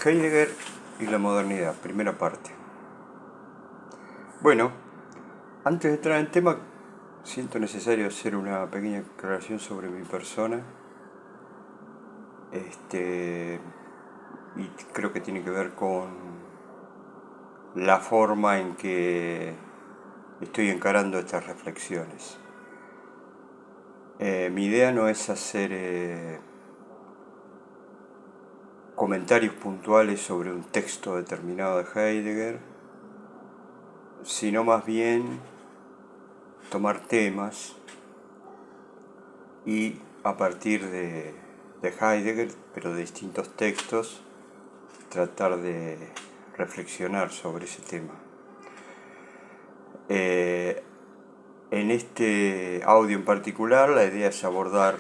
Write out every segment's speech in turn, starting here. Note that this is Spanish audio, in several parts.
Heidegger y la modernidad, primera parte. Bueno, antes de entrar en tema, siento necesario hacer una pequeña aclaración sobre mi persona. Y creo que tiene que ver con la forma en que estoy encarando estas reflexiones. Mi idea no es hacer comentarios puntuales sobre un texto determinado de Heidegger, sino más bien tomar temas y a partir de Heidegger, pero de distintos textos, tratar de reflexionar sobre ese tema. En este audio en particular, la idea es abordar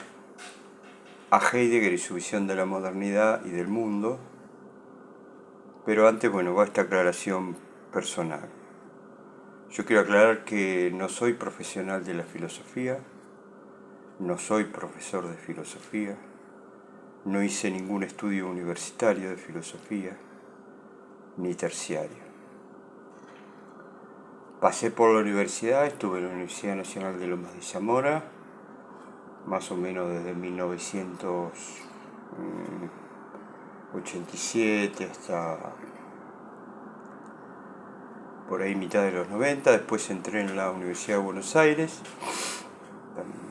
a Heidegger y su visión de la modernidad y del mundo, pero antes, va esta aclaración personal. Yo quiero aclarar que no soy profesional de la filosofía, no soy profesor de filosofía, no hice ningún estudio universitario de filosofía, ni terciario. Pasé por la universidad, estuve en la Universidad Nacional de Lomas de Zamora, más o menos desde 1987 hasta por ahí mitad de los 90. Después entré en la Universidad de Buenos Aires,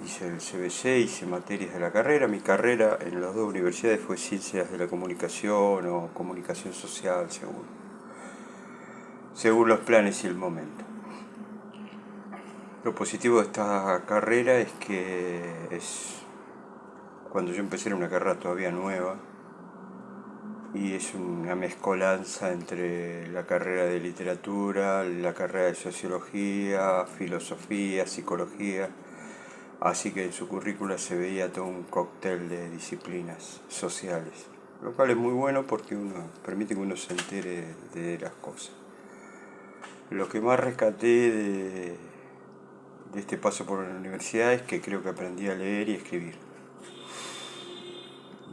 hice el CBC, hice materias de la carrera. Mi carrera en las dos universidades fue Ciencias de la Comunicación o Comunicación Social, según los planes y el momento. Lo positivo de esta carrera es que cuando yo empecé era una carrera todavía nueva y es una mezcolanza entre la carrera de literatura, la carrera de sociología, filosofía, psicología, así que en su currícula se veía todo un cóctel de disciplinas sociales, lo cual es muy bueno porque permite que uno se entere de las cosas. Lo que más rescaté de este paso por la universidad es que creo que aprendí a leer y escribir.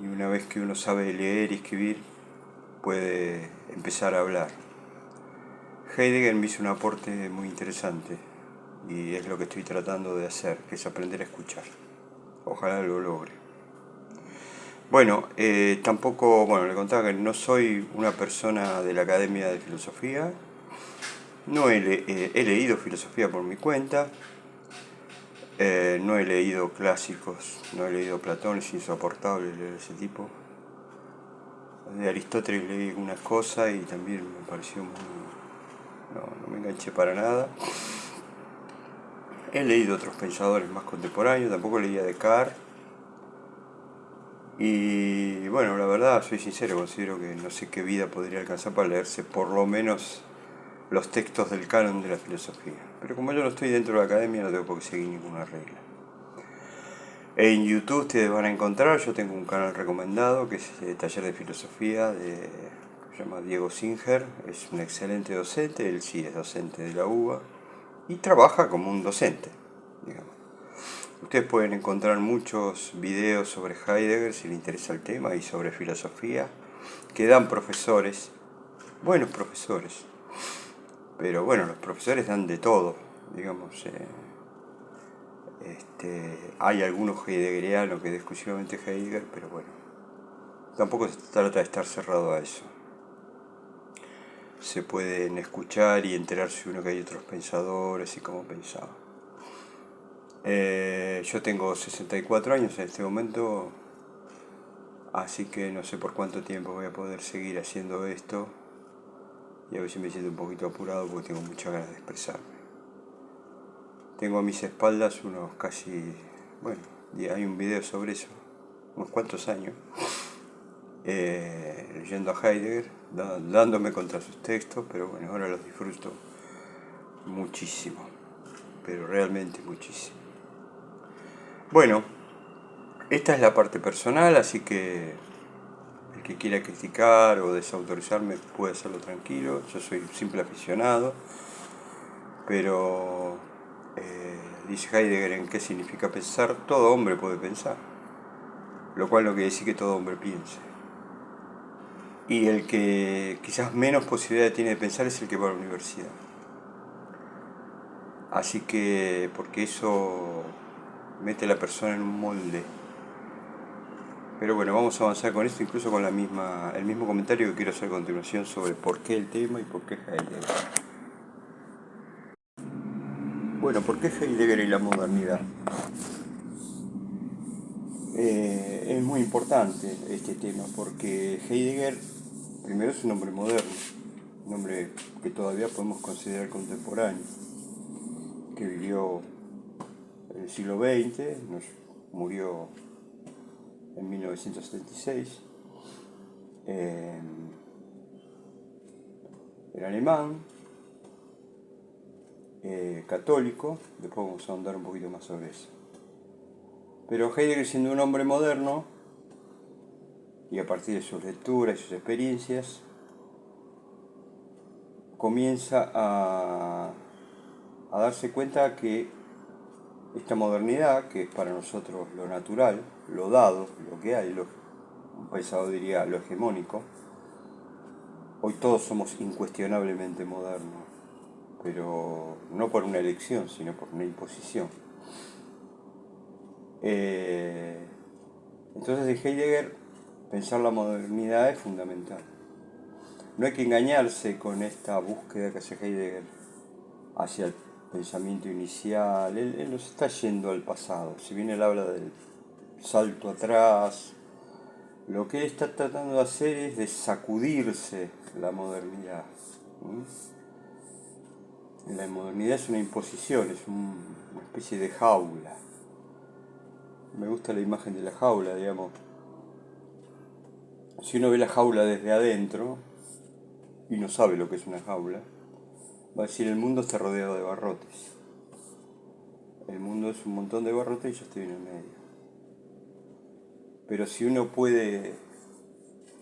Y una vez que uno sabe leer y escribir, puede empezar a hablar. Heidegger me hizo un aporte muy interesante y es lo que estoy tratando de hacer, que es aprender a escuchar. Ojalá lo logre. Tampoco, le contaba que no soy una persona de la Academia de Filosofía. No he leído filosofía por mi cuenta. No he leído clásicos, no he leído Platón, es insoportable leer ese tipo. De Aristóteles leí algunas cosas y también me pareció muy... No me enganché para nada. He leído otros pensadores más contemporáneos, tampoco leía Descartes. Y la verdad, soy sincero, considero que no sé qué vida podría alcanzar para leerse por lo menos los textos del canon de la filosofía. Pero como yo no estoy dentro de la academia, no tengo por qué seguir ninguna regla. En YouTube ustedes van a encontrar, yo tengo un canal recomendado que es Taller de Filosofía, se llama Diego Singer, es un excelente docente, él sí es docente de la UBA y trabaja como un docente, digamos. Ustedes pueden encontrar muchos videos sobre Heidegger si les interesa el tema y sobre filosofía que dan profesores, buenos profesores, pero los profesores dan de todo, digamos. Hay algunos heideggerianos que de exclusivamente Heidegger, pero tampoco se trata de estar cerrado a eso. Se pueden escuchar y enterarse uno que hay otros pensadores y cómo pensaba. Yo tengo 64 años en este momento, así que no sé por cuánto tiempo voy a poder seguir haciendo esto y a veces me siento un poquito apurado porque tengo muchas ganas de expresarme. Tengo a mis espaldas unos casi, hay un video sobre eso, unos cuantos años, leyendo a Heidegger, dándome contra sus textos, pero ahora los disfruto muchísimo, pero realmente muchísimo. Esta es la parte personal, así que el que quiera criticar o desautorizarme puede hacerlo tranquilo. Yo soy un simple aficionado, pero dice Heidegger en qué significa pensar. Todo hombre puede pensar, lo cual no quiere decir que todo hombre piense. y el que quizás menos posibilidad tiene de pensar es el que va a la universidad. Así que, porque eso mete a la persona en un molde. Pero bueno, vamos a avanzar con esto, incluso con el mismo comentario que quiero hacer a continuación sobre por qué el tema y por qué Heidegger. Bueno, ¿por qué Heidegger y la modernidad? Es muy importante este tema porque Heidegger, primero, es un hombre moderno, un hombre que todavía podemos considerar contemporáneo, que vivió en el siglo XX, murió en 1976, era alemán, católico, después vamos a ahondar un poquito más sobre eso. Pero Heidegger, siendo un hombre moderno, y a partir de sus lecturas y sus experiencias, comienza a darse cuenta que esta modernidad, que es para nosotros lo natural, lo dado, lo que hay, un pensador diría lo hegemónico, hoy todos somos incuestionablemente modernos, pero no por una elección, sino por una imposición. Entonces, de Heidegger, pensar la modernidad es fundamental. No hay que engañarse con esta búsqueda que hace Heidegger hacia el pensamiento inicial. Él nos está yendo al pasado. Si bien él habla del salto atrás, lo que él está tratando de hacer es de sacudirse la modernidad. La modernidad es una imposición, es una especie de jaula. Me gusta la imagen de la jaula, digamos. Si uno ve la jaula desde adentro y no sabe lo que es una jaula, va a decir: el mundo está rodeado de barrotes. El mundo es un montón de barrotes y yo estoy en el medio. Pero si uno puede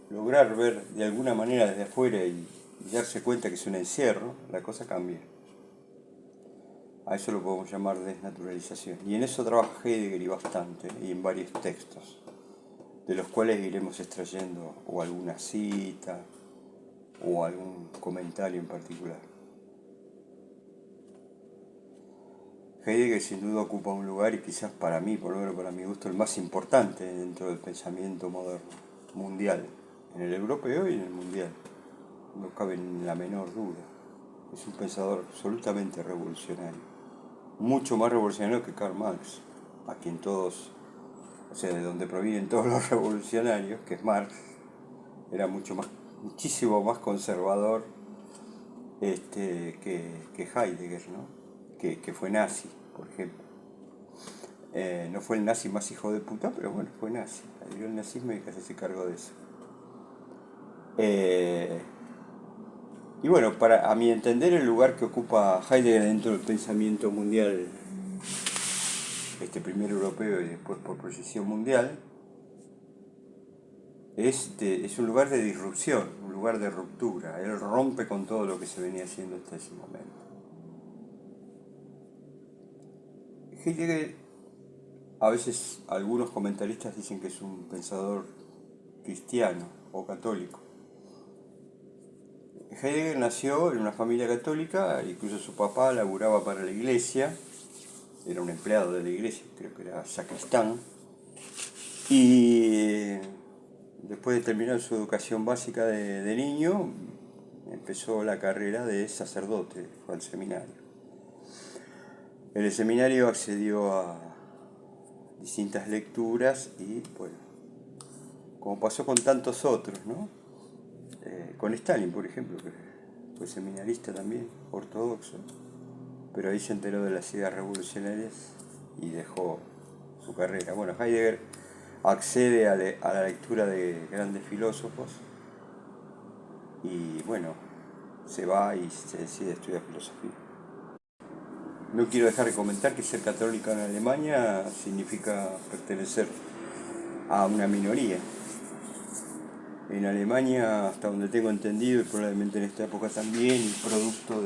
lograr ver de alguna manera desde afuera y darse cuenta que es un encierro, la cosa cambia. A eso lo podemos llamar desnaturalización. Y en eso trabaja Heidegger, y bastante, y en varios textos, de los cuales iremos extrayendo o alguna cita o algún comentario en particular. Heidegger sin duda ocupa un lugar, y quizás para mí, por lo menos para mi gusto, el más importante dentro del pensamiento moderno, mundial, en el europeo y en el mundial. No cabe la menor duda. Es un pensador absolutamente revolucionario. Mucho más revolucionario que Karl Marx, a quien todos, o sea, de donde provienen todos los revolucionarios, que es Marx, era muchísimo más conservador que Heidegger, ¿no? Que fue nazi, por ejemplo. No fue el nazi más hijo de puta, pero bueno, fue nazi. Adhirió el nazismo y hay que hacerse cargo de eso. Y bueno, a mi entender, el lugar que ocupa Heidegger dentro del pensamiento mundial, primero europeo y después por proyección mundial, es un lugar de disrupción, un lugar de ruptura. Él rompe con todo lo que se venía haciendo hasta ese momento. Heidegger, a veces algunos comentaristas dicen que es un pensador cristiano o católico. Heidegger nació en una familia católica, incluso su papá laburaba para la iglesia, era un empleado de la iglesia, creo que era sacristán, y después de terminar su educación básica de niño, empezó la carrera de sacerdote, fue al seminario. En el seminario accedió a distintas lecturas y, bueno, como pasó con tantos otros, ¿no? Con Stalin, por ejemplo, que fue seminarista también, ortodoxo, pero ahí se enteró de las ideas revolucionarias y dejó su carrera. Bueno, Heidegger accede a la lectura de grandes filósofos y, bueno, se va y se decide estudiar filosofía. No quiero dejar de comentar que ser católico en Alemania significa pertenecer a una minoría. En Alemania, hasta donde tengo entendido, y probablemente en esta época también, y producto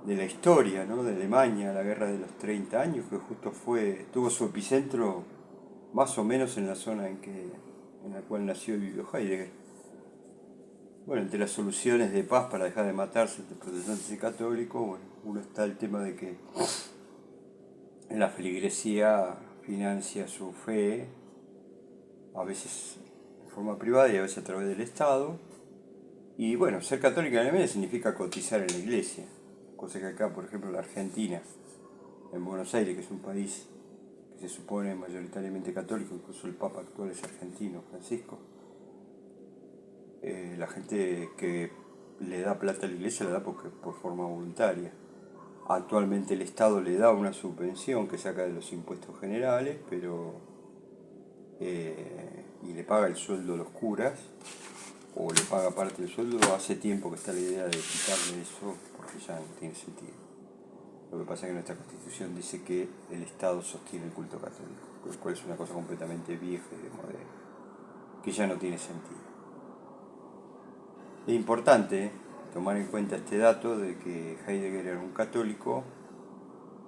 de la historia, ¿no?, de Alemania, la guerra de los 30 años, que justo tuvo su epicentro más o menos en la zona en que en la cual nació y vivió Heidegger. Bueno, entre las soluciones de paz para dejar de matarse entre protestantes y católicos, bueno, uno está el tema de que la feligresía financia su fe, a veces de forma privada y a veces a través del Estado. Y bueno, ser católico en Alemania significa cotizar en la iglesia, cosa que acá, por ejemplo, en la Argentina, en Buenos Aires, que es un país que se supone mayoritariamente católico, incluso el Papa actual es argentino, Francisco, la gente que le da plata a la iglesia la da por forma voluntaria. Actualmente el Estado le da una subvención que saca de los impuestos generales, pero y le paga el sueldo a los curas, o le paga parte del sueldo. Hace tiempo que está la idea de quitarle eso porque ya no tiene sentido. Lo que pasa es que nuestra Constitución dice que el Estado sostiene el culto católico, lo cual es una cosa completamente vieja y moderna, que ya no tiene sentido. Es importante tomar en cuenta este dato de que Heidegger era un católico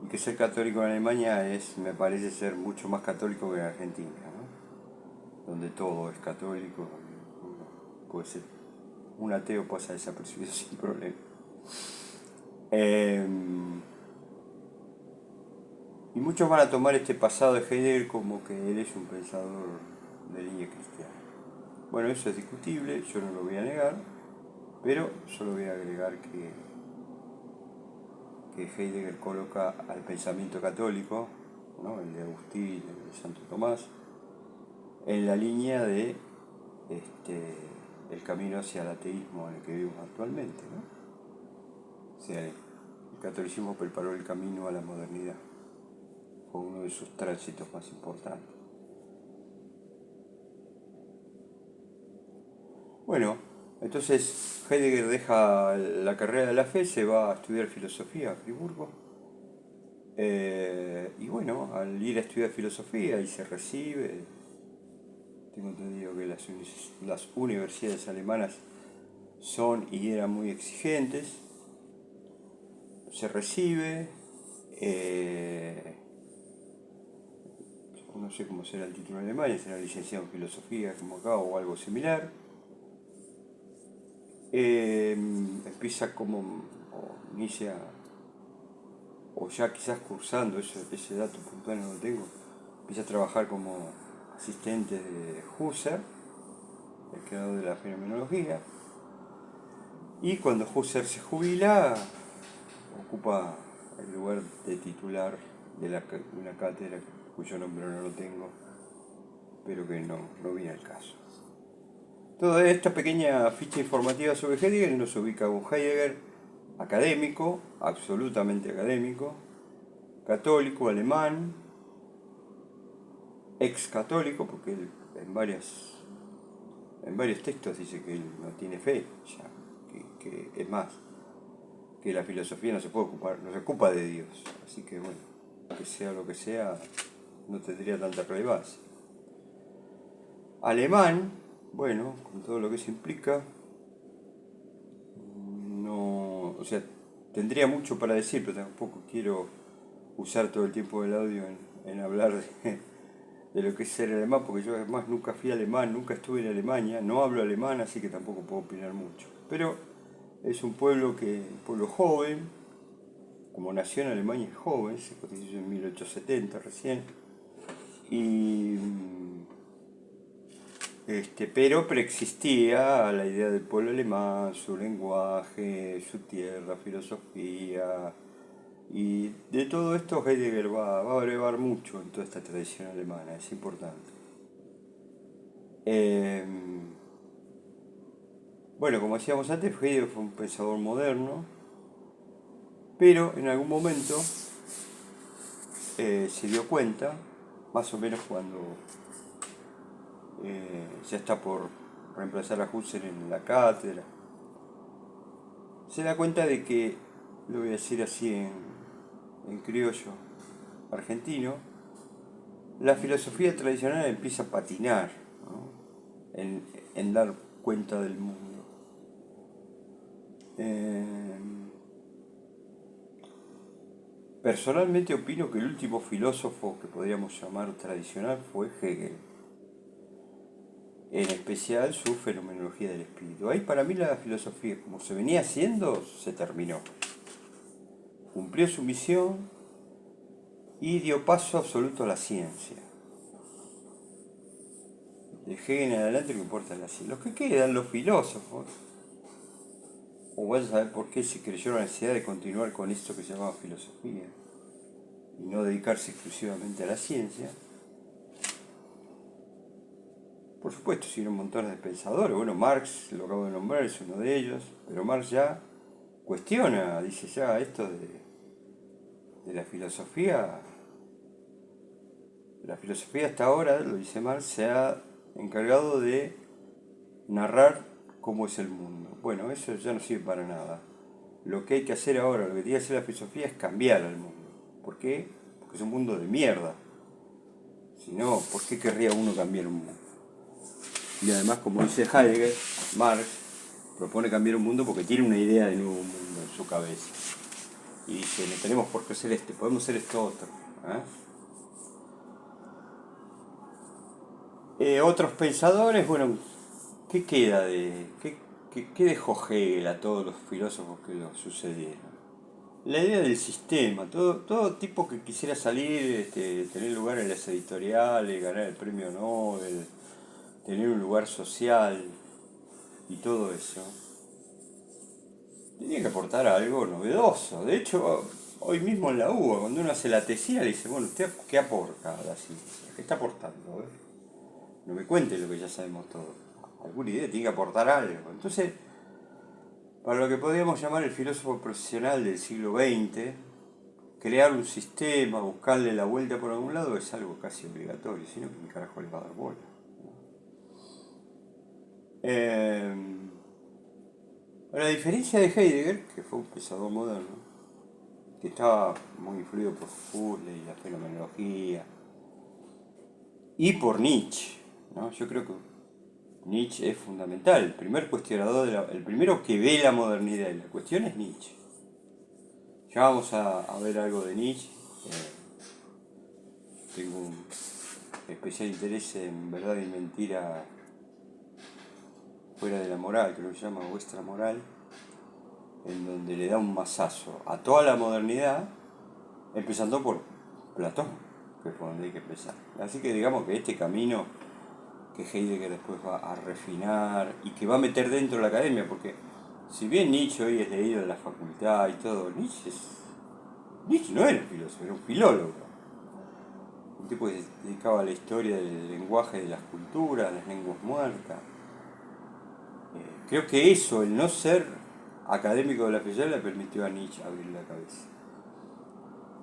y que ser católico en Alemania me parece ser mucho más católico que en Argentina, ¿no? Donde todo es católico, puede ser un ateo pasa desapercibido sin problema. Y muchos van a tomar este pasado de Heidegger como que él es un pensador de línea cristiana. Bueno, eso es discutible, yo no lo voy a negar, pero solo voy a agregar que Heidegger coloca al pensamiento católico, ¿no? El de Agustín, el de Santo Tomás, en la línea de el camino hacia el ateísmo en el que vivimos actualmente, ¿no? O sea, el catolicismo preparó el camino a la modernidad, fue uno de sus tránsitos más importantes. Bueno, entonces Heidegger deja la carrera de la fe, se va a estudiar filosofía a Friburgo. Y bueno, al ir a estudiar filosofía y se recibe, tengo entendido que las universidades alemanas son y eran muy exigentes, se recibe, no sé cómo será el título en Alemania, será licenciado en filosofía como acá o algo similar. Empieza como, o inicia, o ya quizás cursando, ese dato puntual no lo tengo, empieza a trabajar como asistente de Husserl, el creador de la fenomenología, y cuando Husserl se jubila, ocupa el lugar de titular de una cátedra cuyo nombre no lo tengo, pero que no viene al caso. Toda esta pequeña ficha informativa sobre Heidegger nos ubica a un Heidegger académico, absolutamente académico, católico, alemán, ex católico, porque él en varios textos dice que él no tiene fe, ya, que es más, que la filosofía no se puede ocupar, no se ocupa de Dios, así que bueno, que sea lo que sea, no tendría tanta relevancia. Alemán, bueno, con todo lo que eso implica, no, o sea, tendría mucho para decir, pero tampoco quiero usar todo el tiempo del audio en hablar de lo que es ser alemán, porque yo además nunca fui alemán, nunca estuve en Alemania, no hablo alemán, así que tampoco puedo opinar mucho. Pero es un pueblo joven, como nació en Alemania es joven, se constituyó en 1870 recién, y pero preexistía la idea del pueblo alemán, su lenguaje, su tierra, filosofía, y de todo esto Heidegger va a brevar mucho en toda esta tradición alemana, es importante. Bueno, como decíamos antes, Heidegger fue un pensador moderno, pero en algún momento se dio cuenta, más o menos cuando ya está por reemplazar a Husserl en la cátedra, se da cuenta de que, lo voy a decir así en criollo argentino, la filosofía tradicional empieza a patinar, ¿no? en dar cuenta del mundo. Personalmente opino que el último filósofo que podríamos llamar tradicional fue Hegel. en especial su fenomenología del espíritu. Ahí para mí la filosofía, como se venía haciendo, se terminó. Cumplió su misión y dio paso absoluto a la ciencia. De Hegel en adelante no importa la ciencia. Los que quedan, los filósofos, o vaya a saber por qué se creyó la necesidad de continuar con esto que se llamaba filosofía y no dedicarse exclusivamente a la ciencia. Por supuesto, siguieron montones de pensadores. Bueno, Marx, lo acabo de nombrar, es uno de ellos, pero Marx ya cuestiona, dice ya esto de la filosofía hasta ahora, lo dice Marx, se ha encargado de narrar cómo es el mundo. Bueno, eso ya no sirve para nada. Lo que hay que hacer ahora, lo que tiene que hacer la filosofía es cambiar al mundo. ¿Por qué? Porque es un mundo de mierda. Si no, ¿por qué querría uno cambiar un mundo? Y además, como dice Heidegger, Marx propone cambiar un mundo porque tiene una idea de nuevo mundo en su cabeza. Y dice, no tenemos por qué ser este, podemos ser esto otro. Otros pensadores, bueno, ¿qué queda de... ¿Qué dejó Hegel a todos los filósofos que lo sucedieron? La idea del sistema, todo tipo que quisiera salir, tener lugar en las editoriales, ganar el premio Nobel, tener un lugar social y todo eso, tenía que aportar algo novedoso. De hecho, hoy mismo en la UBA, cuando uno hace la tesina, le dice, bueno, ¿usted qué aporta a la ciencia? ¿Qué está aportando? No me cuente lo que ya sabemos todo. Alguna idea, tiene que aportar algo. Entonces, para lo que podríamos llamar el filósofo profesional del siglo XX, crear un sistema, buscarle la vuelta por algún lado es algo casi obligatorio, si no, ¿quién carajo le va a dar bola? A diferencia de Heidegger, que fue un pensador moderno, que estaba muy influido por Husserl y la fenomenología, y por Nietzsche, ¿no? Yo creo que Nietzsche es fundamental, el primer cuestionador, el primero que ve la modernidad y la cuestión es Nietzsche. Ya vamos a ver algo de Nietzsche. Tengo un especial interés en Verdad y Mentira fuera de la moral, que lo llama Vuestra Moral, en donde le da un mazazo a toda la modernidad, empezando por Platón, que es por donde hay que empezar. Así que digamos que este camino que Heidegger después va a refinar y que va a meter dentro de la academia, porque si bien Nietzsche hoy es leído en la facultad y todo, Nietzsche no era un filósofo, era un filólogo. Un tipo que se dedicaba a la historia del lenguaje de las culturas, las lenguas muertas. Creo que eso, el no ser académico de la filosofía, le permitió a Nietzsche abrir la cabeza.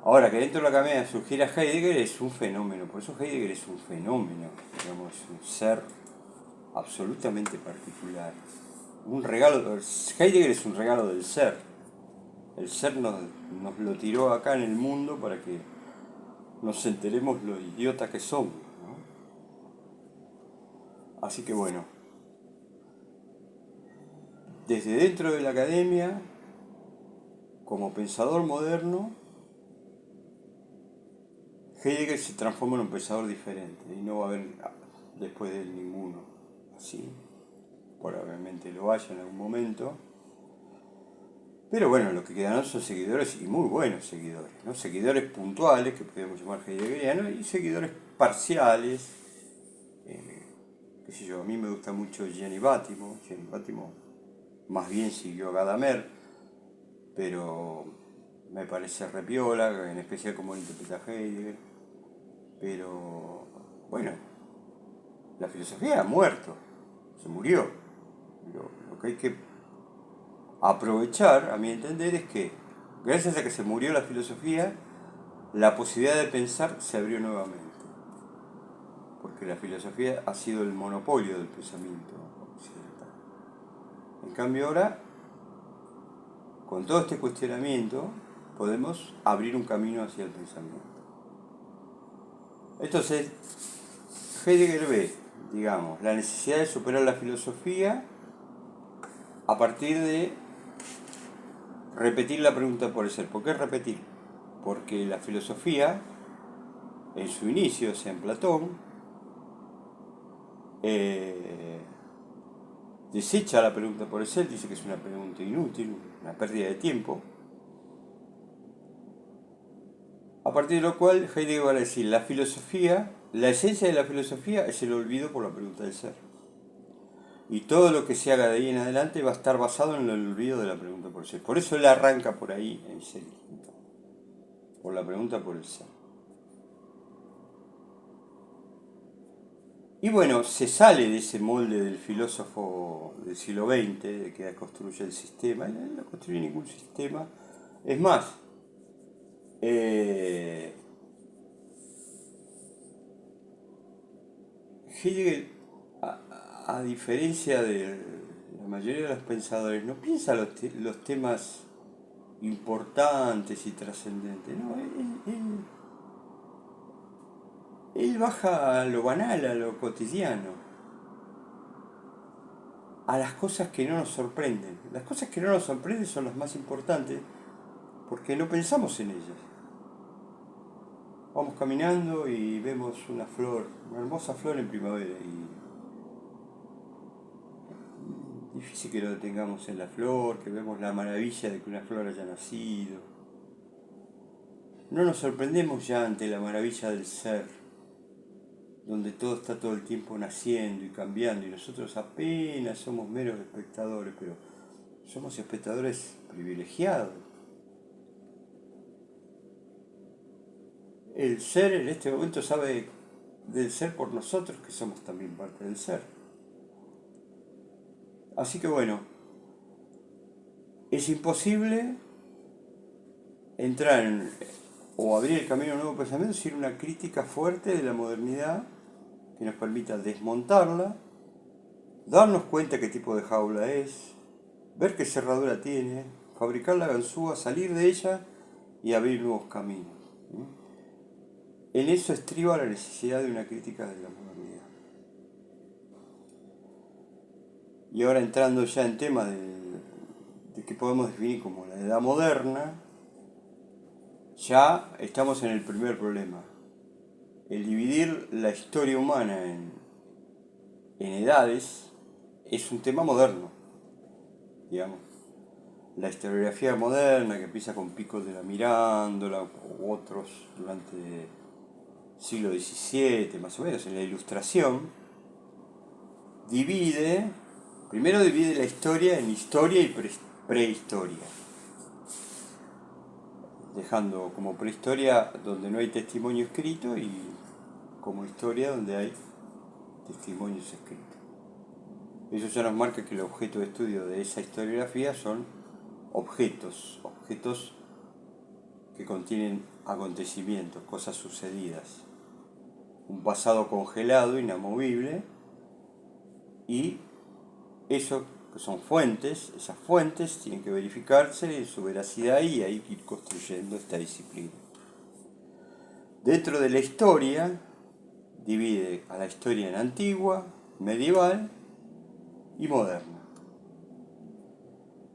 Ahora, que dentro de la academia surgiera Heidegger es un fenómeno, por eso Heidegger es un fenómeno, digamos, un ser absolutamente particular. Un regalo, Heidegger es un regalo del ser. El ser nos lo tiró acá en el mundo para que nos enteremos lo idiota que somos, ¿no? Así que bueno, desde dentro de la academia, como pensador moderno, Heidegger se transforma en un pensador diferente y no va a haber después de él ninguno así. Probablemente lo haya en algún momento. Pero bueno, lo que quedan son seguidores y muy buenos seguidores, ¿no? Seguidores puntuales, que podemos llamar heideggerianos, y seguidores parciales. Qué sé yo, a mí me gusta mucho Gianni Battimo. Gianni Battimo más bien siguió a Gadamer, pero me parece repiola, en especial como él interpreta a Heidegger. Pero bueno, la filosofía ha muerto, se murió. Lo que hay que aprovechar, a mi entender, es que gracias a que se murió la filosofía, la posibilidad de pensar se abrió nuevamente. Porque la filosofía ha sido el monopolio del pensamiento occidental. En cambio ahora, con todo este cuestionamiento, podemos abrir un camino hacia el pensamiento. Entonces, Heidegger ve, digamos, la necesidad de superar la filosofía a partir de repetir la pregunta por el ser. ¿Por qué repetir? Porque la filosofía, en su inicio, o sea, en Platón, eh, desecha la pregunta por el ser, dice que es una pregunta inútil, una pérdida de tiempo. A partir de lo cual Heidegger va a decir, la filosofía, la esencia de la filosofía es el olvido por la pregunta del ser. Y todo lo que se haga de ahí en adelante va a estar basado en el olvido de la pregunta por el ser. Por eso él arranca por ahí en serio, por la pregunta por el ser. Y bueno, se sale de ese molde del filósofo del siglo XX, de que construye el sistema. Él no construye ningún sistema. Es más, eh, Hegel, a diferencia de la mayoría de los pensadores, no piensa los temas importantes y trascendentes. No, él baja a lo banal, a lo cotidiano, a las cosas que no nos sorprenden. Las cosas que no nos sorprenden son las más importantes porque no pensamos en ellas. Vamos caminando y vemos una flor, una hermosa flor en primavera y difícil que lo detengamos en la flor, que vemos la maravilla de que una flor haya nacido. No nos sorprendemos ya ante la maravilla del ser, donde todo está todo el tiempo naciendo y cambiando y nosotros apenas somos meros espectadores, pero somos espectadores privilegiados. El ser en este momento sabe del ser por nosotros, que somos también parte del ser. Así que bueno, es imposible entrar en, o abrir el camino a un nuevo pensamiento sin una crítica fuerte de la modernidad que nos permita desmontarla, darnos cuenta qué tipo de jaula es, ver qué cerradura tiene, fabricar la ganzúa, salir de ella y abrir nuevos caminos. En eso estriba la necesidad de una crítica de la modernidad. Y ahora entrando ya en tema de que podemos definir como la edad moderna, ya estamos en el primer problema. El dividir la historia humana en edades es un tema moderno, digamos. La historiografía moderna, que empieza con Pico de la Mirándola u otros durante el siglo XVII, más o menos, en la Ilustración, primero divide la historia en historia y prehistoria, dejando como prehistoria donde no hay testimonio escrito y como historia donde hay testimonios escritos. Eso ya nos marca que el objeto de estudio de esa historiografía son objetos que contienen acontecimientos, cosas sucedidas, un pasado congelado, inamovible, y eso que son fuentes, esas fuentes tienen que verificarse su veracidad y ahí ir construyendo esta disciplina. Dentro de la historia, divide a la historia en antigua, medieval y moderna.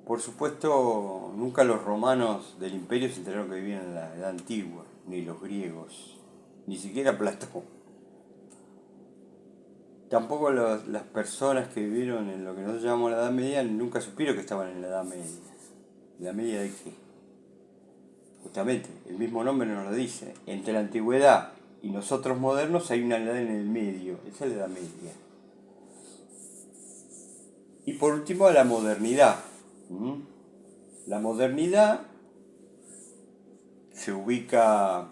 Por supuesto, nunca los romanos del imperio se enteraron que vivían en la edad antigua, ni los griegos, ni siquiera Platón. Tampoco las personas que vivieron en lo que nosotros llamamos la Edad Media nunca supieron que estaban en la Edad Media. ¿La media de qué? Justamente, el mismo nombre nos lo dice. Entre la antigüedad y nosotros modernos hay una edad en el medio. Esa es la Edad Media. Y por último, la modernidad. La modernidad se ubica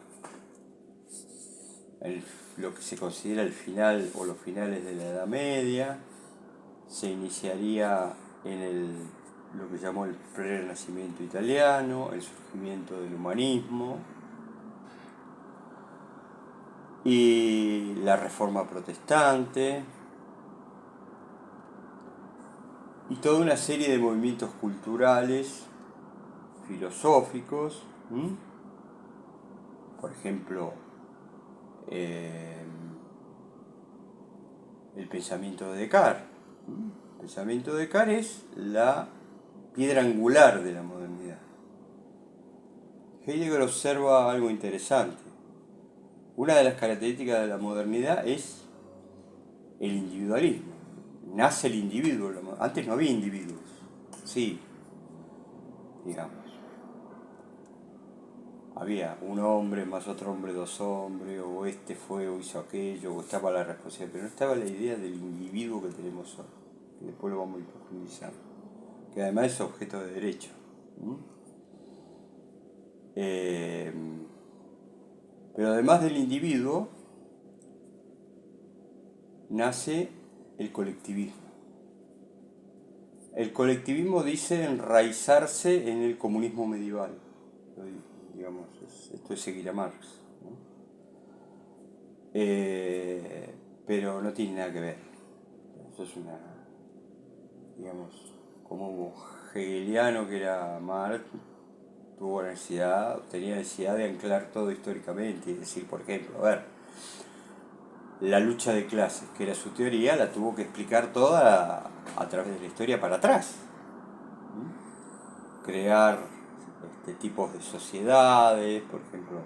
en lo que se considera el final o los finales de la Edad Media. Se iniciaría en lo que llamó el Renacimiento italiano, el surgimiento del humanismo y la Reforma Protestante y toda una serie de movimientos culturales, filosóficos, por ejemplo, el pensamiento de Descartes. El pensamiento de Descartes es la piedra angular de la modernidad. Heidegger observa algo interesante. Una de las características de la modernidad es el individualismo. Nace el individuo. Antes no había individuos. Sí, digamos. Había un hombre más otro hombre, dos hombres, o este fue o hizo aquello, o estaba la responsabilidad, pero no estaba la idea del individuo que tenemos hoy, que después lo vamos a ir profundizando, que además es objeto de derecho. Eh, pero además del individuo, nace el colectivismo. El colectivismo dice enraizarse en el comunismo medieval. Digamos, esto es seguir a Marx. ¿No? Pero no tiene nada que ver. Eso es una, digamos, como un hegeliano que era Marx, tenía necesidad de anclar todo históricamente y decir, por ejemplo, a ver, la lucha de clases, que era su teoría, la tuvo que explicar toda a través de la historia para atrás. Crear tipos de sociedades, por ejemplo,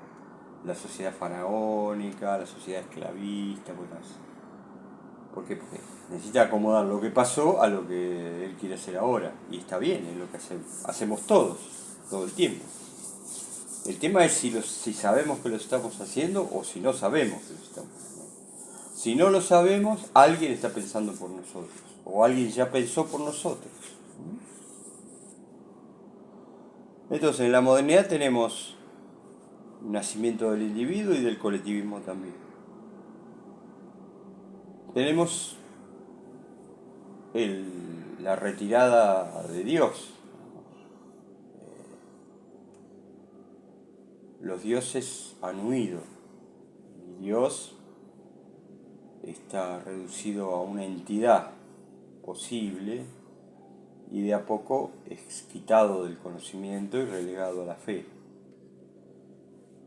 la sociedad faraónica, la sociedad esclavista, ¿por qué? Porque necesita acomodar lo que pasó a lo que él quiere hacer ahora. Y está bien, es lo que hacemos todos, todo el tiempo. El tema es si sabemos que lo estamos haciendo o si no sabemos que lo estamos haciendo. Si no lo sabemos, alguien está pensando por nosotros. O alguien ya pensó por nosotros. Entonces, en la modernidad tenemos nacimiento del individuo y del colectivismo también. Tenemos la retirada de Dios. Los dioses han huido y Dios está reducido a una entidad posible y de a poco es quitado del conocimiento y relegado a la fe.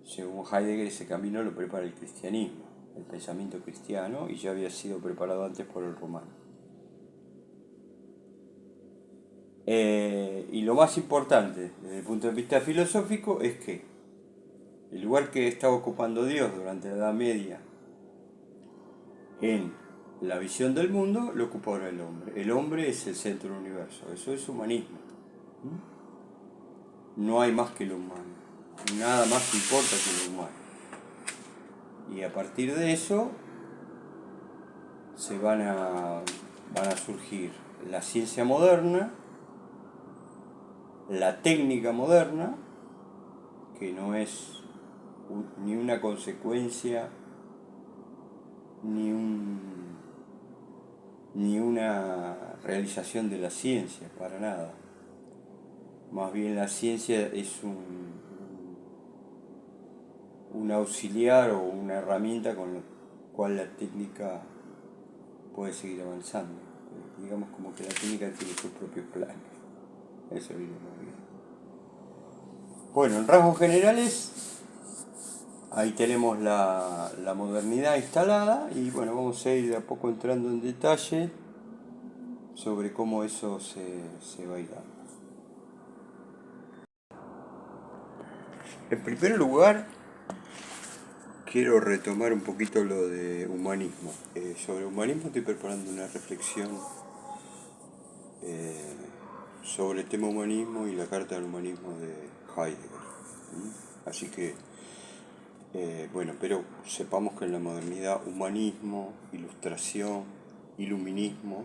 Según Heidegger, ese camino lo prepara el cristianismo, el pensamiento cristiano, y ya había sido preparado antes por el romano. Y lo más importante desde el punto de vista filosófico es que el lugar que estaba ocupando Dios durante la Edad Media en la visión del mundo lo ocupa ahora el hombre. El hombre es el centro del universo, eso es humanismo. No hay más que lo humano, nada más importa que lo humano. Y a partir de eso van a surgir la ciencia moderna, la técnica moderna, que no es ni una consecuencia ni una realización de la ciencia, para nada. Más bien la ciencia es un auxiliar o una herramienta con la cual la técnica puede seguir avanzando. Digamos como que la técnica tiene sus propios planes. Eso viene muy bien. Bueno, en rasgos generales, ahí tenemos la modernidad instalada y bueno, vamos a ir de a poco entrando en detalle sobre cómo eso se va a ir dando. En primer lugar, quiero retomar un poquito lo de humanismo. Sobre humanismo estoy preparando una reflexión sobre el tema humanismo y la carta del humanismo de Heidegger. Así que, bueno, pero sepamos que en la modernidad humanismo, ilustración, iluminismo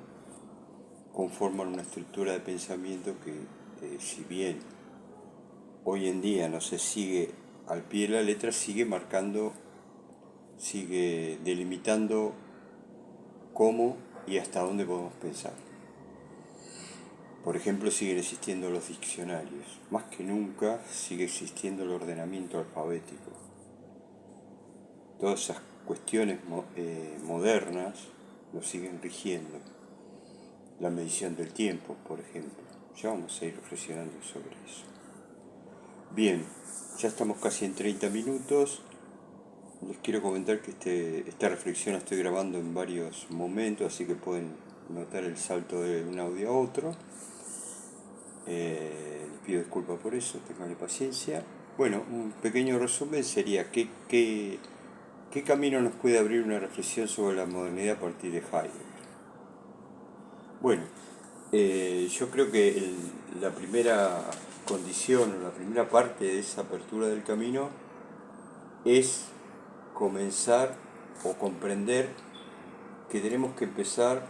conforman una estructura de pensamiento que, si bien hoy en día no se sigue al pie de la letra, sigue marcando, sigue delimitando cómo y hasta dónde podemos pensar. Por ejemplo, siguen existiendo los diccionarios. Más que nunca sigue existiendo el ordenamiento alfabético. Todas esas cuestiones modernas lo siguen rigiendo. La medición del tiempo, por ejemplo. Ya vamos a ir reflexionando sobre eso. Bien, ya estamos casi en 30 minutos. Les quiero comentar que esta reflexión la estoy grabando en varios momentos, así que pueden notar el salto de un audio a otro. Les pido disculpas por eso, tengan paciencia. Bueno, un pequeño resumen sería qué ¿Qué camino nos puede abrir una reflexión sobre la modernidad a partir de Heidegger? Bueno, yo creo que la primera condición o la primera parte de esa apertura del camino es comenzar o comprender que tenemos que empezar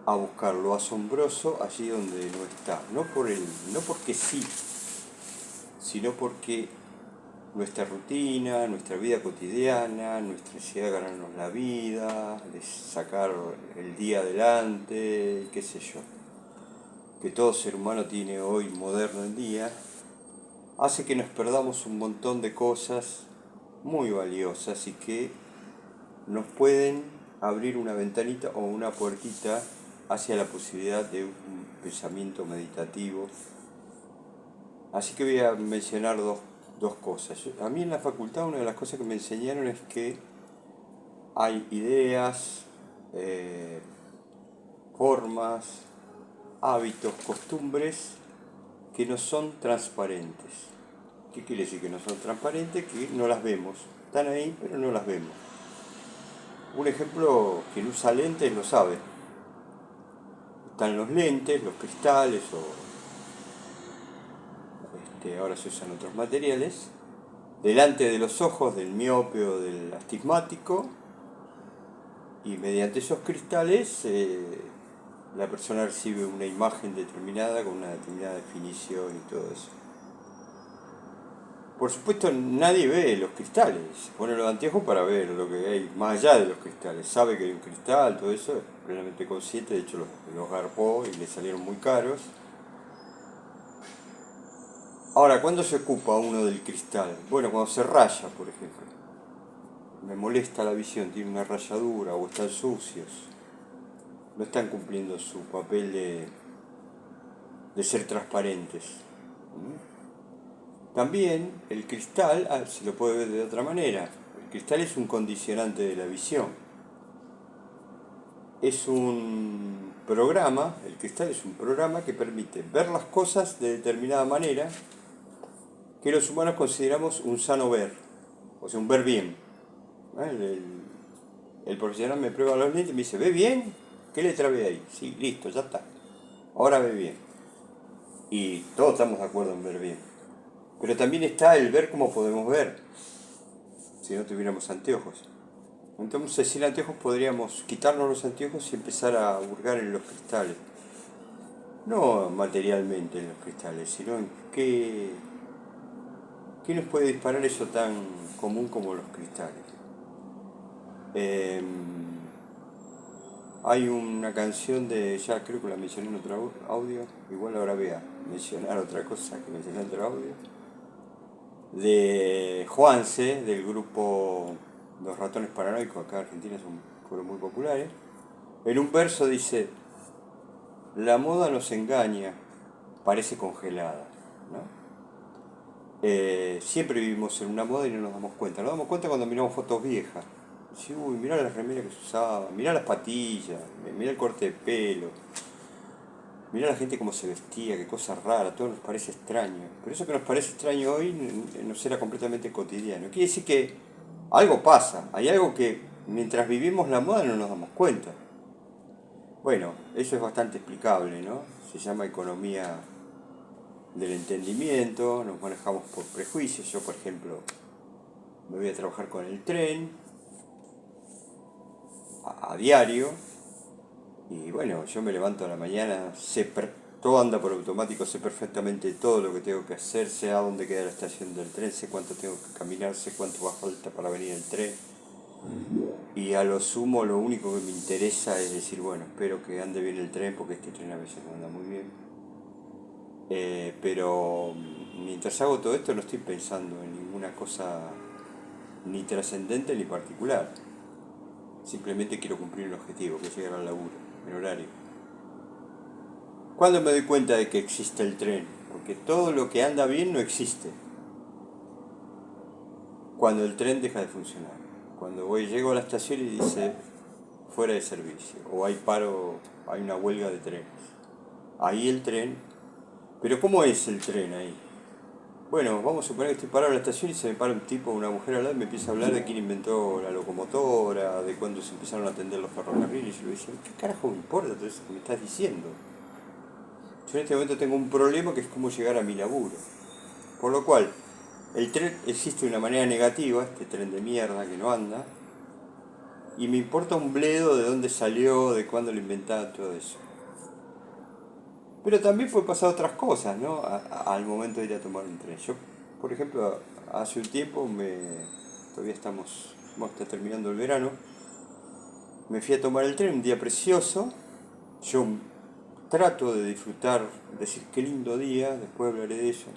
a buscar lo asombroso allí donde no está, no porque sí, sino porque nuestra rutina, nuestra vida cotidiana, nuestra necesidad de ganarnos la vida, de sacar el día adelante, qué sé yo, que todo ser humano tiene hoy moderno en día, hace que nos perdamos un montón de cosas muy valiosas y que nos pueden abrir una ventanita o una puertita hacia la posibilidad de un pensamiento meditativo. Así que voy a mencionar dos cosas. A mí en la facultad una de las cosas que me enseñaron es que hay ideas, formas, hábitos, costumbres que no son transparentes. ¿Qué quiere decir que no son transparentes? Que no las vemos. Están ahí, pero no las vemos. Un ejemplo, quien usa lentes lo sabe. Están los lentes, los cristales ahora se usan otros materiales, delante de los ojos del miope o del astigmático, y mediante esos cristales la persona recibe una imagen determinada con una determinada definición y todo eso. Por supuesto nadie ve los cristales, se pone los anteojos para ver lo que hay más allá de los cristales, sabe que hay un cristal, todo eso, es plenamente consciente, de hecho los garpó y le salieron muy caros. Ahora, ¿cuándo se ocupa uno del cristal? Bueno, cuando se raya, por ejemplo. Me molesta la visión, tiene una rayadura o están sucios. No están cumpliendo su papel de ser transparentes. También el cristal se lo puede ver de otra manera. El cristal es un condicionante de la visión. Es un programa, el cristal es un programa que permite ver las cosas de determinada manera que los humanos consideramos un sano ver, o sea, un ver bien. El profesional me prueba los lentes y me dice, ¿ve bien? ¿Qué letra ve ahí? Sí, listo, ya está. Ahora ve bien. Y todos estamos de acuerdo en ver bien. Pero también está el ver como podemos ver, si no tuviéramos anteojos. Entonces sin anteojos podríamos quitarnos los anteojos y empezar a hurgar en los cristales. No materialmente en los cristales, sino en qué nos puede disparar eso tan común como los cristales. Hay una canción ya creo que la mencioné en otro audio, igual ahora voy a mencionar otra cosa que mencioné en otro audio, de Juanse, del grupo Los Ratones Paranoicos, acá en Argentina fueron muy populares. En un verso dice, la moda nos engaña, parece congelada, ¿no? Siempre vivimos en una moda y no nos damos cuenta. Nos damos cuenta cuando miramos fotos viejas. Sí, uy, mirá las remeras que se usaban, mirá las patillas, mirá el corte de pelo, mirá la gente cómo se vestía, qué cosa rara, todo nos parece extraño. Pero eso que nos parece extraño hoy nos era completamente cotidiano. Quiere decir que algo pasa, hay algo que mientras vivimos la moda no nos damos cuenta. Bueno, eso es bastante explicable, ¿no? Se llama economía del entendimiento, nos manejamos por prejuicios. Yo, por ejemplo, me voy a trabajar con el tren a diario y bueno, yo me levanto a la mañana, todo anda por automático, sé perfectamente todo lo que tengo que hacer, sé a dónde queda la estación del tren, sé cuánto tengo que caminar, sé cuánto va a falta para venir el tren. Y a lo sumo lo único que me interesa es decir, bueno, espero que ande bien el tren porque este tren a veces no anda muy bien. Pero mientras hago todo esto no estoy pensando en ninguna cosa ni trascendente ni particular. Simplemente quiero cumplir un objetivo, que es llegar al laburo, en horario. ¿Cuándo me doy cuenta de que existe el tren? Porque todo lo que anda bien no existe. Cuando el tren deja de funcionar. Cuando llego a la estación y dice fuera de servicio. O hay paro, hay una huelga de trenes. Ahí el tren. Pero ¿cómo es el tren ahí? Bueno, vamos a suponer que estoy parado en la estación y se me para un tipo, una mujer al lado y me empieza a hablar de quién inventó la locomotora, de cuándo se empezaron a atender los ferrocarriles. Y yo le dije, ¿qué carajo me importa todo eso que me estás diciendo? Yo en este momento tengo un problema que es cómo llegar a mi laburo. Por lo cual, el tren existe de una manera negativa, este tren de mierda que no anda, y me importa un bledo de dónde salió, de cuándo lo inventaron, todo eso. Pero también fue pasar otras cosas, ¿no? Al momento de ir a tomar un tren. Yo, por ejemplo, hace un tiempo todavía estamos, bueno, está terminando el verano, me fui a tomar el tren, un día precioso. Yo trato de disfrutar, decir qué lindo día, después hablaré de eso.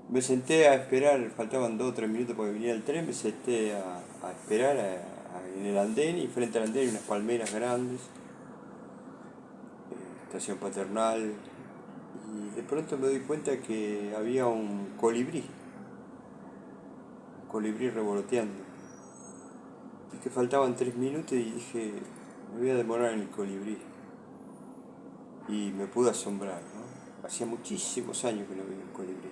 Me senté a esperar, faltaban 2 o 3 minutos para que viniera el tren, me senté a esperar en el andén y frente al andén hay unas palmeras grandes, estación paternal, y de pronto me doy cuenta que había un colibrí revoloteando, y que faltaban 3 minutos y dije, me voy a demorar en el colibrí, y me pude asombrar, ¿no? Hacía muchísimos años que no veía un colibrí,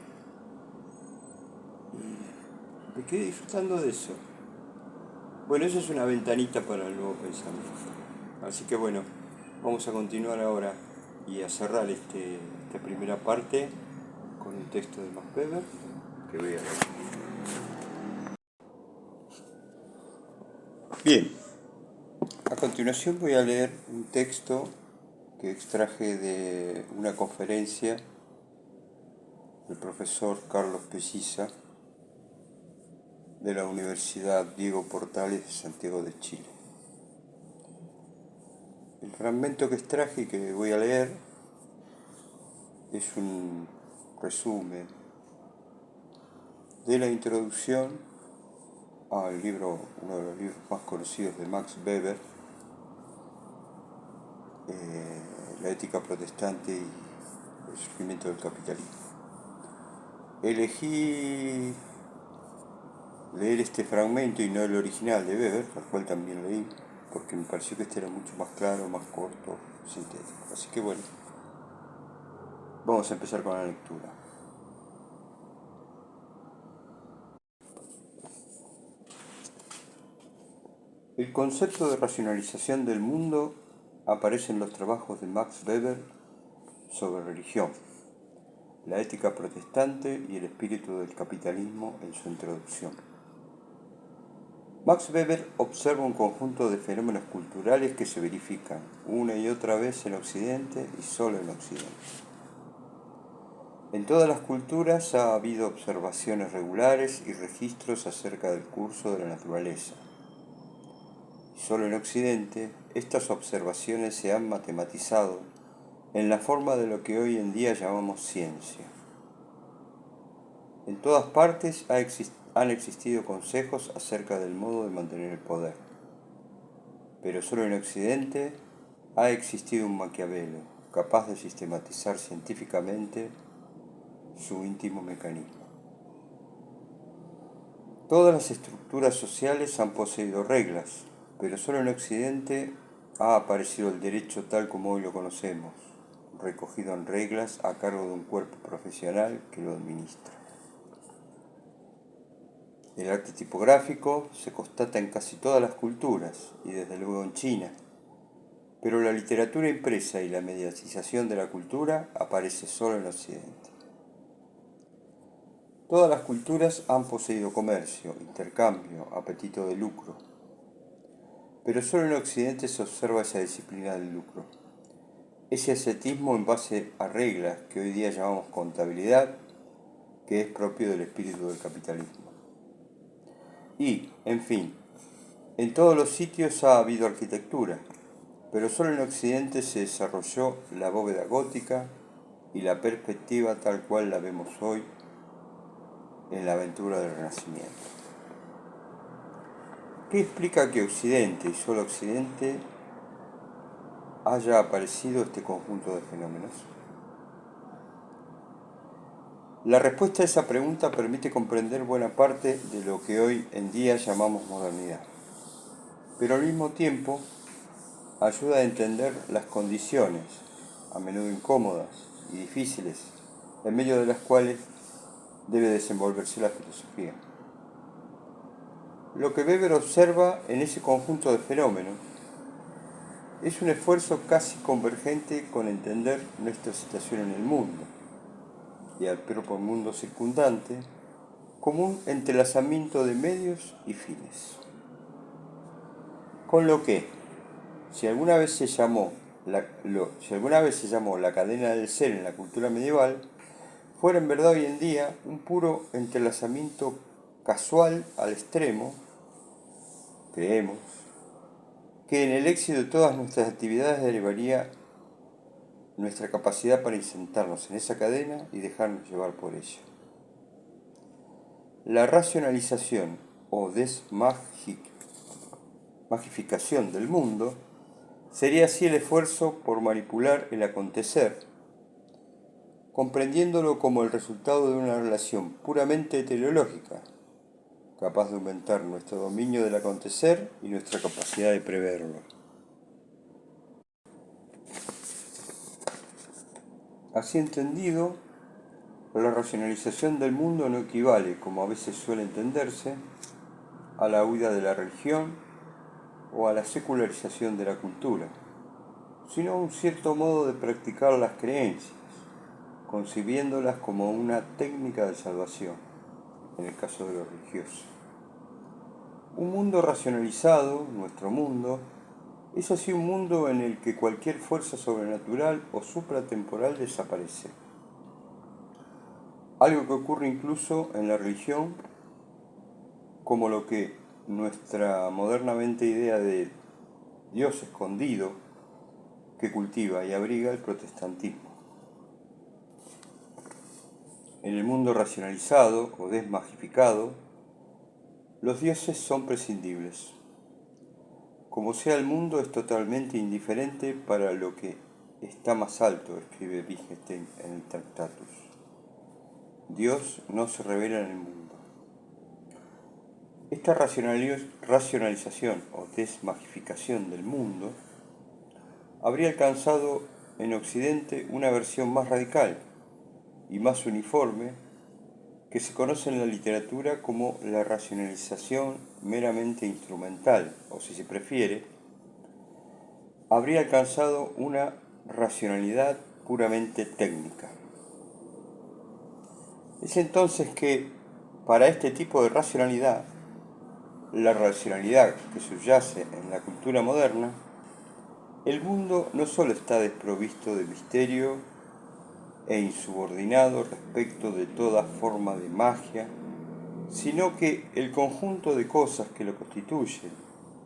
y me quedé disfrutando de eso. Bueno, eso es una ventanita para el nuevo pensamiento. Así que bueno, vamos a continuar ahora y a cerrar esta primera parte con un texto de Max Weber que voy a leer. Bien, a continuación voy a leer un texto que extraje de una conferencia del profesor Carlos Pelliza de la Universidad Diego Portales de Santiago de Chile. El fragmento que extraje y que voy a leer es un resumen de la introducción al libro, uno de los libros más conocidos de Max Weber, La ética protestante y el surgimiento del capitalismo. Elegí leer este fragmento y no el original de Weber, al cual también leí, porque me pareció que este era mucho más claro, más corto, sintético. Así que bueno, vamos a empezar con la lectura. El concepto de racionalización del mundo aparece en los trabajos de Max Weber sobre religión, la ética protestante y el espíritu del capitalismo en su introducción. Max Weber observa un conjunto de fenómenos culturales que se verifican una y otra vez en Occidente y solo en Occidente. En todas las culturas ha habido observaciones regulares y registros acerca del curso de la naturaleza. Y solo en Occidente, estas observaciones se han matematizado en la forma de lo que hoy en día llamamos ciencia. En todas partes han existido consejos acerca del modo de mantener el poder. Pero solo en Occidente ha existido un Maquiavelo capaz de sistematizar científicamente su íntimo mecanismo. Todas las estructuras sociales han poseído reglas, pero solo en Occidente ha aparecido el derecho tal como hoy lo conocemos, recogido en reglas a cargo de un cuerpo profesional que lo administra. El arte tipográfico se constata en casi todas las culturas y desde luego en China, pero la literatura impresa y la mediatización de la cultura aparece solo en Occidente. Todas las culturas han poseído comercio, intercambio, apetito de lucro, pero solo en Occidente se observa esa disciplina del lucro, ese ascetismo en base a reglas que hoy día llamamos contabilidad, que es propio del espíritu del capitalismo. Y, en fin, en todos los sitios ha habido arquitectura, pero solo en Occidente se desarrolló la bóveda gótica y la perspectiva tal cual la vemos hoy en la aventura del Renacimiento. ¿Qué explica que Occidente y solo Occidente haya aparecido este conjunto de fenómenos? La respuesta a esa pregunta permite comprender buena parte de lo que hoy en día llamamos modernidad, pero al mismo tiempo ayuda a entender las condiciones, a menudo incómodas y difíciles, en medio de las cuales debe desenvolverse la filosofía. Lo que Weber observa en ese conjunto de fenómenos es un esfuerzo casi convergente con entender nuestra situación en el mundo y al propio mundo circundante como un entrelazamiento de medios y fines. Con lo que, si alguna vez se llamó la cadena del ser en la cultura medieval, fuera en verdad hoy en día un puro entrelazamiento casual al extremo, creemos, que en el éxito de todas nuestras actividades derivaría nuestra capacidad para insertarnos en esa cadena y dejarnos llevar por ella. La racionalización o desmagificación del mundo sería así el esfuerzo por manipular el acontecer, comprendiéndolo como el resultado de una relación puramente teleológica, capaz de aumentar nuestro dominio del acontecer y nuestra capacidad de preverlo. Así entendido, la racionalización del mundo no equivale, como a veces suele entenderse, a la huida de la religión o a la secularización de la cultura, sino a un cierto modo de practicar las creencias, concibiéndolas como una técnica de salvación, en el caso de lo religioso. Un mundo racionalizado, nuestro mundo, es así un mundo en el que cualquier fuerza sobrenatural o supratemporal desaparece. Algo que ocurre incluso en la religión, como lo que nuestra modernamente idea de Dios escondido que cultiva y abriga el protestantismo. En el mundo racionalizado o desmagificado, los dioses son prescindibles. Como sea el mundo es totalmente indiferente para lo que está más alto, escribe Wittgenstein en el Tractatus. Dios no se revela en el mundo. Esta racionalización o desmagificación del mundo habría alcanzado en Occidente una versión más radical y más uniforme que se conoce en la literatura como la racionalización meramente instrumental, o si se prefiere, habría alcanzado una racionalidad puramente técnica. Es entonces que, para este tipo de racionalidad, la racionalidad que subyace en la cultura moderna, el mundo no solo está desprovisto de misterio e insubordinado respecto de toda forma de magia, sino que el conjunto de cosas que lo constituyen,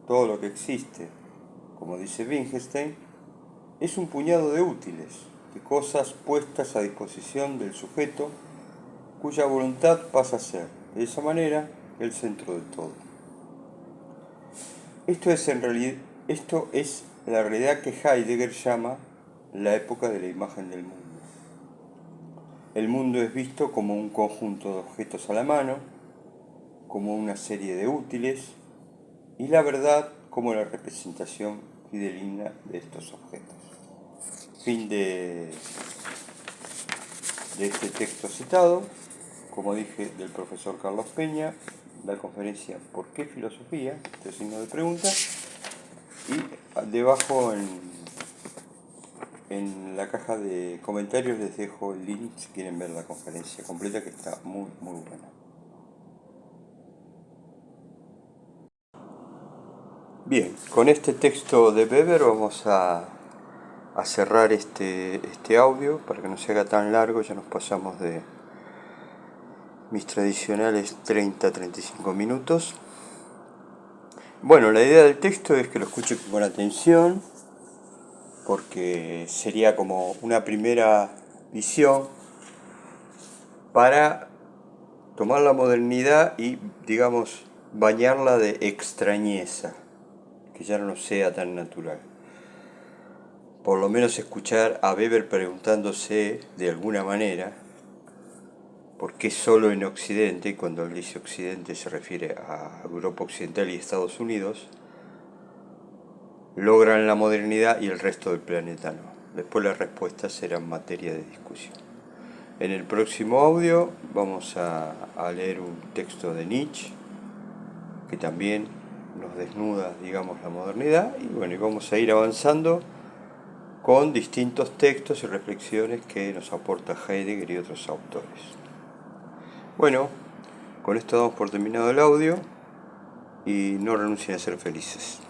todo lo que existe, como dice Wittgenstein, es un puñado de útiles, de cosas puestas a disposición del sujeto cuya voluntad pasa a ser, de esa manera, el centro de todo. Esto es la realidad que Heidegger llama la época de la imagen del mundo. El mundo es visto como un conjunto de objetos a la mano, como una serie de útiles, y la verdad como la representación fidedigna de estos objetos. Fin de este texto citado, como dije, del profesor Carlos Peña, la conferencia ¿Por qué filosofía? Este signo de pregunta, y debajo en la caja de comentarios les dejo el link si quieren ver la conferencia completa, que está muy buena. Bien, con este texto de Weber vamos a cerrar este audio para que no se haga tan largo. Ya nos pasamos de mis tradicionales 30-35 minutos. Bueno, la idea del texto es que lo escuche con atención, porque sería como una primera visión para tomar la modernidad y, digamos, bañarla de extrañeza, que ya no sea tan natural. Por lo menos escuchar a Weber preguntándose de alguna manera por qué solo en Occidente, y cuando él dice Occidente se refiere a Europa Occidental y Estados Unidos, logran la modernidad y el resto del planeta no. Después las respuestas serán materia de discusión. En el próximo audio vamos a leer un texto de Nietzsche que también nos desnuda, digamos, la modernidad, y bueno, y vamos a ir avanzando con distintos textos y reflexiones que nos aporta Heidegger y otros autores. Bueno, con esto damos por terminado el audio y no renuncien a ser felices.